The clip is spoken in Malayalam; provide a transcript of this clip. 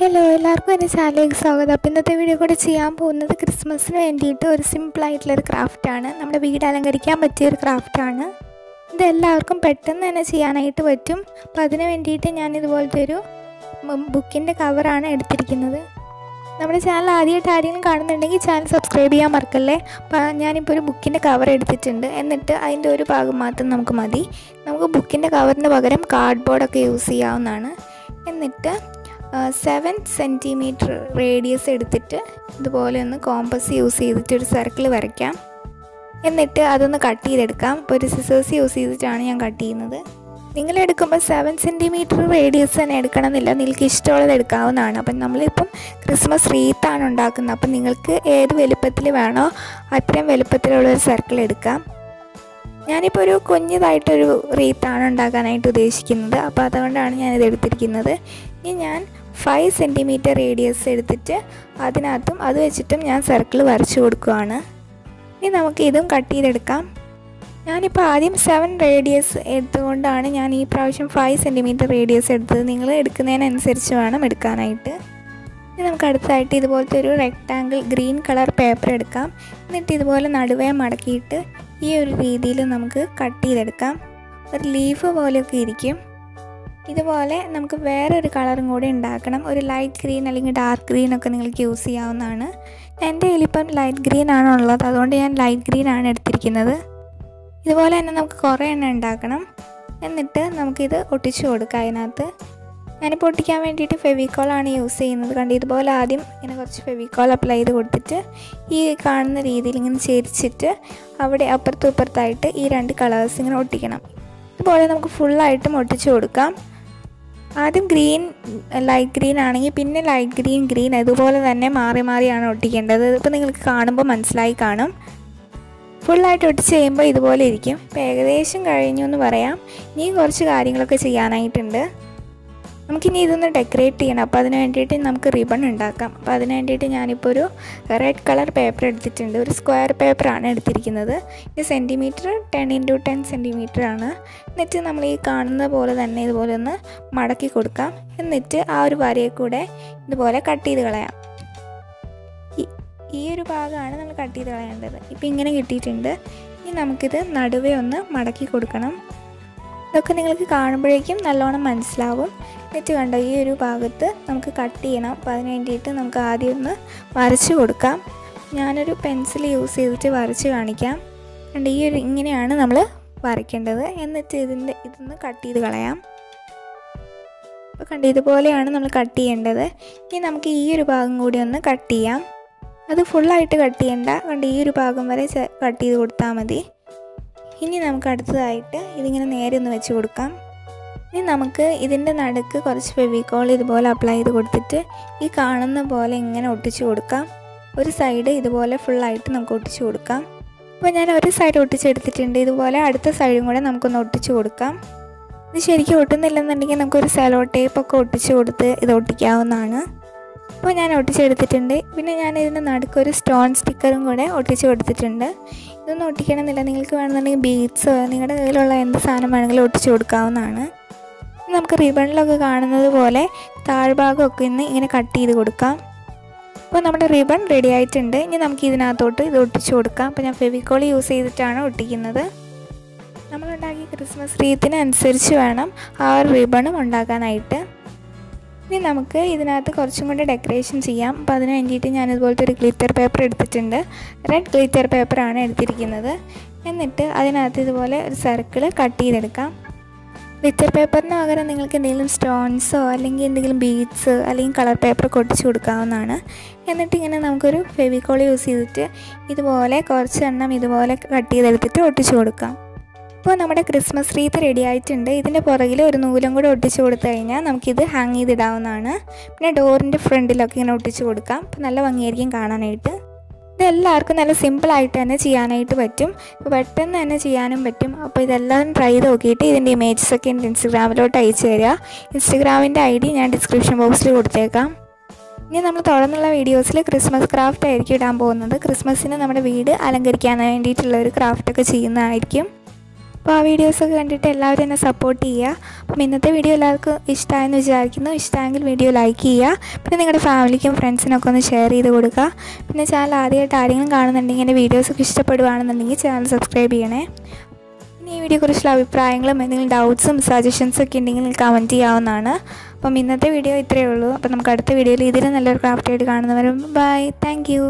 ഹലോ എല്ലാവർക്കും എൻ്റെ ചാനലിലേക്ക് സ്വാഗതം. അപ്പോൾ ഇന്നത്തെ വീഡിയോ കൂടെ ചെയ്യാൻ പോകുന്നത് ക്രിസ്മസിന് വേണ്ടിയിട്ട് ഒരു സിമ്പിളായിട്ടുള്ളൊരു ക്രാഫ്റ്റാണ്. നമ്മുടെ വീട് അലങ്കരിക്കാൻ പറ്റിയൊരു ക്രാഫ്റ്റാണ്. ഇത് എല്ലാവർക്കും പെട്ടെന്ന് തന്നെ ചെയ്യാനായിട്ട് പറ്റും. അപ്പോൾ അതിന് വേണ്ടിയിട്ട് ഞാൻ ഇതുപോലത്തെ ഒരു ബുക്കിൻ്റെ കവറാണ് എടുത്തിരിക്കുന്നത്. നമ്മുടെ ചാനൽ ആദ്യമായിട്ട് ആരെങ്കിലും കാണുന്നുണ്ടെങ്കിൽ ചാനൽ സബ്സ്ക്രൈബ് ചെയ്യാൻ മറക്കല്ലേ. അപ്പോൾ ഞാനിപ്പോൾ ഒരു ബുക്കിൻ്റെ കവർ എടുത്തിട്ടുണ്ട്. എന്നിട്ട് അതിൻ്റെ ഒരു ഭാഗം മാത്രം നമുക്ക് മതി. നമുക്ക് ബുക്കിൻ്റെ കവറിന് പകരം കാർഡ്ബോർഡൊക്കെ യൂസ് ചെയ്യാവുന്നതാണ്. എന്നിട്ട് 7 സെൻറ്റിമീറ്റർ റേഡിയസ് എടുത്തിട്ട് ഇതുപോലെ ഒന്ന് കോമ്പസ് യൂസ് ചെയ്തിട്ട് ഒരു സർക്കിൾ വരയ്ക്കാം. എന്നിട്ട് അതൊന്ന് കട്ട് ചെയ്തെടുക്കാം. ഇപ്പോൾ ഒരു സിസേഴ്സ് യൂസ് ചെയ്തിട്ടാണ് ഞാൻ കട്ട് ചെയ്യുന്നത്. നിങ്ങളെടുക്കുമ്പോൾ 7 സെൻറ്റിമീറ്റർ റേഡിയസ് തന്നെ എടുക്കണമെന്നില്ല, നിങ്ങൾക്ക് ഇഷ്ടമുള്ളത് എടുക്കാവുന്നതാണ്. അപ്പം നമ്മളിപ്പം ക്രിസ്മസ് റീത്താണ് ഉണ്ടാക്കുന്നത്. അപ്പം നിങ്ങൾക്ക് ഏത് വലുപ്പത്തിൽ വേണോ അത്രയും വലുപ്പത്തിലുള്ളൊരു സർക്കിൾ എടുക്കാം. ഞാനിപ്പോൾ ഒരു കുഞ്ഞതായിട്ടൊരു റീത്താണ് ഉണ്ടാക്കാനായിട്ട് ഉദ്ദേശിക്കുന്നത്. അപ്പോൾ അതുകൊണ്ടാണ് ഞാനിത് എടുത്തിരിക്കുന്നത്. ഇനി ഞാൻ 5 സെൻറ്റിമീറ്റർ റേഡിയസ് എടുത്തിട്ട് അതിനകത്തും അത് വെച്ചിട്ടും ഞാൻ സർക്കിൾ വരച്ചു കൊടുക്കുകയാണ്. ഇനി നമുക്ക് ഇതും കട്ട് ചെയ്തെടുക്കാം. ഞാനിപ്പോൾ ആദ്യം 7 റേഡിയസ് എടുത്തുകൊണ്ടാണ് ഞാൻ ഈ പ്രാവശ്യം 5 സെൻറ്റിമീറ്റർ റേഡിയസ് എടുത്തത്. നിങ്ങൾ എടുക്കുന്നതിനനുസരിച്ച് വേണം എടുക്കാനായിട്ട്. ഇനി നമുക്ക് അടുത്തായിട്ട് ഇതുപോലത്തെ ഒരു റെക്റ്റാങ്കിൾ ഗ്രീൻ കളർ പേപ്പർ എടുക്കാം. എന്നിട്ട് ഇതുപോലെ നടുവേ മടക്കിയിട്ട് ഈ ഒരു രീതിയിൽ നമുക്ക് കട്ട് ചെയ്തെടുക്കാം. ഒരു ലീഫ് പോലെയൊക്കെ ഇരിക്കും. ഇതുപോലെ നമുക്ക് വേറൊരു കളറും കൂടി ഉണ്ടാക്കണം. ഒരു ലൈറ്റ് ഗ്രീൻ അല്ലെങ്കിൽ ഡാർക്ക് ഗ്രീൻ ഒക്കെ നിങ്ങൾക്ക് യൂസ് ചെയ്യാവുന്നതാണ്. എൻ്റെ കയ്യിലിപ്പം ലൈറ്റ് ഗ്രീൻ ആണുള്ളത്, അതുകൊണ്ട് ഞാൻ ലൈറ്റ് ഗ്രീൻ ആണ് എടുത്തിരിക്കുന്നത്. ഇതുപോലെ തന്നെ നമുക്ക് കുറേ എണ്ണം ഉണ്ടാക്കണം. എന്നിട്ട് നമുക്കിത് ഒട്ടിച്ചു കൊടുക്കാം. അതിനകത്ത് ഞാനിപ്പോൾ ഒട്ടിക്കാൻ വേണ്ടിയിട്ട് ഫെവിക്കോളാണ് യൂസ് ചെയ്യുന്നത്. കണ്ട് ഇതുപോലെ ആദ്യം ഇങ്ങനെ കുറച്ച് ഫെവിക്കോൾ അപ്ലൈ ചെയ്ത് കൊടുത്തിട്ട് ഈ കാണുന്ന രീതിയിൽ ഇങ്ങനെ ചേരിച്ചിട്ട് അവിടെ അപ്പുറത്തും ഇപ്പുറത്തായിട്ട് ഈ 2 കളേഴ്സ് ഇങ്ങനെ ഒട്ടിക്കണം. ഇതുപോലെ നമുക്ക് ഫുള്ളായിട്ടും ഒട്ടിച്ചു കൊടുക്കാം. ആദ്യം ഗ്രീൻ ലൈറ്റ് ഗ്രീൻ ആണെങ്കിൽ പിന്നെ ലൈറ്റ് ഗ്രീൻ അതുപോലെ തന്നെ മാറിയാണ് ഒട്ടിക്കേണ്ടത്. ഇപ്പോൾ നിങ്ങൾക്ക് കാണുമ്പോൾ മനസ്സിലായി കാണും. ഫുള്ളായിട്ട് ഒട്ടിച്ച് കഴിയുമ്പോൾ ഇതുപോലെ ഇരിക്കും. ഇപ്പോൾ ഏകദേശം കഴിഞ്ഞു എന്ന് പറയാം. ഇനിയും കുറച്ച് കാര്യങ്ങളൊക്കെ ചെയ്യാനായിട്ടുണ്ട്. നമുക്കിനി ഇതൊന്ന് ഡെക്കറേറ്റ് ചെയ്യണം. അപ്പോൾ അതിന് വേണ്ടിയിട്ട് നമുക്ക് റിബൺ ഉണ്ടാക്കാം. അപ്പോൾ അതിന് വേണ്ടിയിട്ട് ഞാനിപ്പോൾ ഒരു റെഡ് കളർ പേപ്പർ എടുത്തിട്ടുണ്ട്. ഒരു സ്ക്വയർ പേപ്പറാണ് എടുത്തിരിക്കുന്നത്. ഇത് സെൻറ്റിമീറ്റർ 10x10 സെൻറ്റിമീറ്റർ ആണ്. എന്നിട്ട് നമ്മൾ ഈ കാണുന്ന പോലെ തന്നെ ഇതുപോലെ ഒന്ന് മടക്കി കൊടുക്കാം. എന്നിട്ട് ആ ഒരു വരയെ കൂടെ ഇതുപോലെ കട്ട് ചെയ്ത് കളയാം. ഈ ഒരു ഭാഗമാണ് നമ്മൾ കട്ട് ചെയ്ത് കളയേണ്ടത്. ഇപ്പോൾ ഇങ്ങനെ കിട്ടിയിട്ടുണ്ട്. ഇനി നമുക്കിത് നടുവേ ഒന്ന് മടക്കി കൊടുക്കണം. ഇതൊക്കെ നിങ്ങൾക്ക് കാണുമ്പോഴേക്കും നല്ലോണം മനസ്സിലാവും. എന്നിട്ട് കണ്ടോ ഈ ഒരു ഭാഗത്ത് നമുക്ക് കട്ട് ചെയ്യണം. അപ്പോൾ അതിന് വേണ്ടിയിട്ട് നമുക്ക് ആദ്യം ഒന്ന് വരച്ച് കൊടുക്കാം. ഞാനൊരു പെൻസിൽ യൂസ് ചെയ്തിട്ട് വരച്ച് കാണിക്കാം. കണ്ട് ഈ ഒരു ഇങ്ങനെയാണ് നമ്മൾ വരയ്ക്കേണ്ടത്. എന്നിട്ട് ഇതൊന്ന് കട്ട് ചെയ്ത് കളയാം. അപ്പോൾ കണ്ട് ഇതുപോലെയാണ് നമ്മൾ കട്ട് ചെയ്യേണ്ടത്. ഇനി നമുക്ക് ഈ ഒരു ഭാഗം കൂടി ഒന്ന് കട്ട് ചെയ്യാം. അത് ഫുള്ളായിട്ട് കട്ട് ചെയ്യണ്ട. കണ്ട് ഈ ഒരു ഭാഗം വരെ കട്ട് ചെയ്ത് കൊടുത്താൽ മതി. ഇനി നമുക്ക് അടുത്തതായിട്ട് ഇതിങ്ങനെ നേരെ ഒന്ന് വെച്ച് കൊടുക്കാം. ഇനി നമുക്ക് ഇതിൻ്റെ നടുക്ക് കുറച്ച് ഫെവിക്കോൾ ഇതുപോലെ അപ്ലൈ ചെയ്ത് കൊടുത്തിട്ട് ഈ കാണുന്ന പോലെ ഇങ്ങനെ ഒട്ടിച്ച് കൊടുക്കാം. ഒരു സൈഡ് ഇതുപോലെ ഫുള്ളായിട്ട് നമുക്ക് ഒട്ടിച്ച് കൊടുക്കാം. അപ്പോൾ ഞാൻ ഒരു സൈഡ് ഒട്ടിച്ചെടുത്തിട്ടുണ്ട്. ഇതുപോലെ അടുത്ത സൈഡും കൂടെ നമുക്കൊന്ന് ഒട്ടിച്ച് കൊടുക്കാം. ഇത് ശരിക്കും ഒട്ടുന്നില്ലെന്നുണ്ടെങ്കിൽ നമുക്കൊരു സെലോ ടേപ്പൊക്കെ ഒട്ടിച്ച് കൊടുത്ത് ഇത് ഒട്ടിക്കാവുന്നതാണ്. അപ്പോൾ ഞാൻ ഒട്ടിച്ചെടുത്തിട്ടുണ്ട്. പിന്നെ ഞാൻ ഇതിൻ്റെ നടുക്കൊരു സ്റ്റോൺ സ്റ്റിക്കറും കൂടെ ഒട്ടിച്ച് കൊടുത്തിട്ടുണ്ട്. ഇതൊന്നും ഒട്ടിക്കണമെന്നില്ല, നിങ്ങൾക്ക് വേണമെന്നുണ്ടെങ്കിൽ ബീഡ്സോ നിങ്ങളുടെ കയ്യിലുള്ള എന്ത് സാധനം വേണമെങ്കിലും ഒട്ടിച്ച് കൊടുക്കാവുന്നതാണ്. നമുക്ക് റിബണിലൊക്കെ കാണുന്നത് പോലെ താഴ്ഭാഗമൊക്കെ ഇങ്ങനെ കട്ട് ചെയ്ത് കൊടുക്കാം. അപ്പോൾ നമ്മുടെ റിബൺ റെഡി ആയിട്ടുണ്ട്. ഇനി നമുക്ക് ഇതിനകത്തോട്ട് ഇത് ഒട്ടിച്ച് കൊടുക്കാം. അപ്പോൾ ഞാൻ ഫെവിക്കോൾ യൂസ് ചെയ്തിട്ടാണ് ഒട്ടിക്കുന്നത്. നമ്മളുണ്ടാക്കിയ ക്രിസ്മസ് റീത്തിനനുസരിച്ച് വേണം ആ ഒരു റിബണും ഉണ്ടാക്കാനായിട്ട്. ഇനി നമുക്ക് ഇതിനകത്ത് കുറച്ചും കൂടി ഡെക്കറേഷൻ ചെയ്യാം. അപ്പോൾ അതിന് വേണ്ടിയിട്ട് ഞാൻ ഇതുപോലത്തെ ഒരു ഗ്ലിറ്റർ പേപ്പർ എടുത്തിട്ടുണ്ട്. റെഡ് ഗ്ലിറ്റർ പേപ്പറാണ് എടുത്തിരിക്കുന്നത്. എന്നിട്ട് അതിനകത്ത് ഇതുപോലെ ഒരു സർക്കിൾ കട്ട് ചെയ്തെടുക്കാം. ഗ്ലിറ്റർ പേപ്പറിന് പകരം നിങ്ങൾക്ക് എന്തെങ്കിലും സ്റ്റോൺസോ അല്ലെങ്കിൽ എന്തെങ്കിലും ബീഡ്സ് അല്ലെങ്കിൽ കളർ പേപ്പറൊക്കെ ഒട്ടിച്ച് കൊടുക്കാവുന്നതാണ്. എന്നിട്ട് ഇങ്ങനെ നമുക്കൊരു ഫെവിക്കോൾ യൂസ് ചെയ്തിട്ട് ഇതുപോലെ കുറച്ച് എണ്ണം ഇതുപോലെ കട്ട് ചെയ്തെടുത്തിട്ട് ഒട്ടിച്ച് കൊടുക്കാം. ഇപ്പോൾ നമ്മുടെ ക്രിസ്മസ് റീത്ത് റെഡി ആയിട്ടുണ്ട്. ഇതിൻ്റെ പുറകിൽ ഒരു നൂലും കൂടെ ഒട്ടിച്ച് കൊടുത്തു കഴിഞ്ഞാൽ നമുക്കിത് ഹാങ് ചെയ്തിടാവുന്നതാണ്. പിന്നെ ഡോറിൻ്റെ ഫ്രണ്ടിലൊക്കെ ഇങ്ങനെ ഒട്ടിച്ച് കൊടുക്കാം. അപ്പോൾ നല്ല ഭംഗിയായിരിക്കും കാണാനായിട്ട്. ഇതെല്ലാവർക്കും നല്ല സിമ്പിളായിട്ട് തന്നെ ചെയ്യാനായിട്ട് പറ്റും. ഇപ്പോൾ പെട്ടെന്ന് തന്നെ ചെയ്യാനും പറ്റും. അപ്പോൾ ഇതെല്ലാം ട്രൈ ചെയ്ത് നോക്കിയിട്ട് ഇതിൻ്റെ ഇമേജസൊക്കെ എൻ്റെ ഇൻസ്റ്റഗ്രാമിലോട്ട് അയച്ചു തരിക. ഇൻസ്റ്റഗ്രാമിൻ്റെ ID ഞാൻ ഡിസ്ക്രിപ്ഷൻ ബോക്സിൽ കൊടുത്തേക്കാം. ഇനി നമ്മൾ തുടർന്നുള്ള വീഡിയോസിൽ ക്രിസ്മസ് ക്രാഫ്റ്റ് ആയിരിക്കും ഇടാൻ പോകുന്നത്. ക്രിസ്മസിന് നമ്മുടെ വീട് അലങ്കരിക്കാൻ വേണ്ടിയിട്ടുള്ള ഒരു ക്രാഫ്റ്റൊക്കെ ചെയ്യുന്നതായിരിക്കും. അപ്പോൾ ആ വീഡിയോസൊക്കെ കണ്ടിട്ട് എല്ലാവരും എന്നെ സപ്പോർട്ട് ചെയ്യുക. അപ്പം ഇന്നത്തെ വീഡിയോ എല്ലാവർക്കും ഇഷ്ടമായെന്ന് വിചാരിക്കുന്നു. ഇഷ്ടമെങ്കിൽ വീഡിയോ ലൈക്ക് ചെയ്യുക. പിന്നെ നിങ്ങളുടെ ഫാമിലിക്കും ഫ്രണ്ട്സിനൊക്കെ ഒന്ന് ഷെയർ ചെയ്ത് കൊടുക്കുക. പിന്നെ ചാനൽ ആദ്യമായിട്ട് ആരെങ്കിലും കാണുന്നുണ്ടെങ്കിൽ എൻ്റെ വീഡിയോസൊക്കെ ഇഷ്ടപ്പെടുകയാണെന്നുണ്ടെങ്കിൽ ചാനൽ സബ്സ്ക്രൈബ് ചെയ്യണേ. ഇനി ഈ വീഡിയോയെക്കുറിച്ചുള്ള അഭിപ്രായങ്ങളും എന്തെങ്കിലും ഡൗട്ട്സും സജഷൻസൊക്കെ ഉണ്ടെങ്കിൽ കമൻറ്റ് ചെയ്യാവുന്നതാണ്. അപ്പം ഇന്നത്തെ വീഡിയോ ഇത്രയേ ഉള്ളൂ. അപ്പം നമുക്ക് അടുത്ത വീഡിയോയിൽ ഇതിലും നല്ലൊരു ക്രാഫ്റ്റായിട്ട് കാണുന്നവരും ബൈ. Thank you.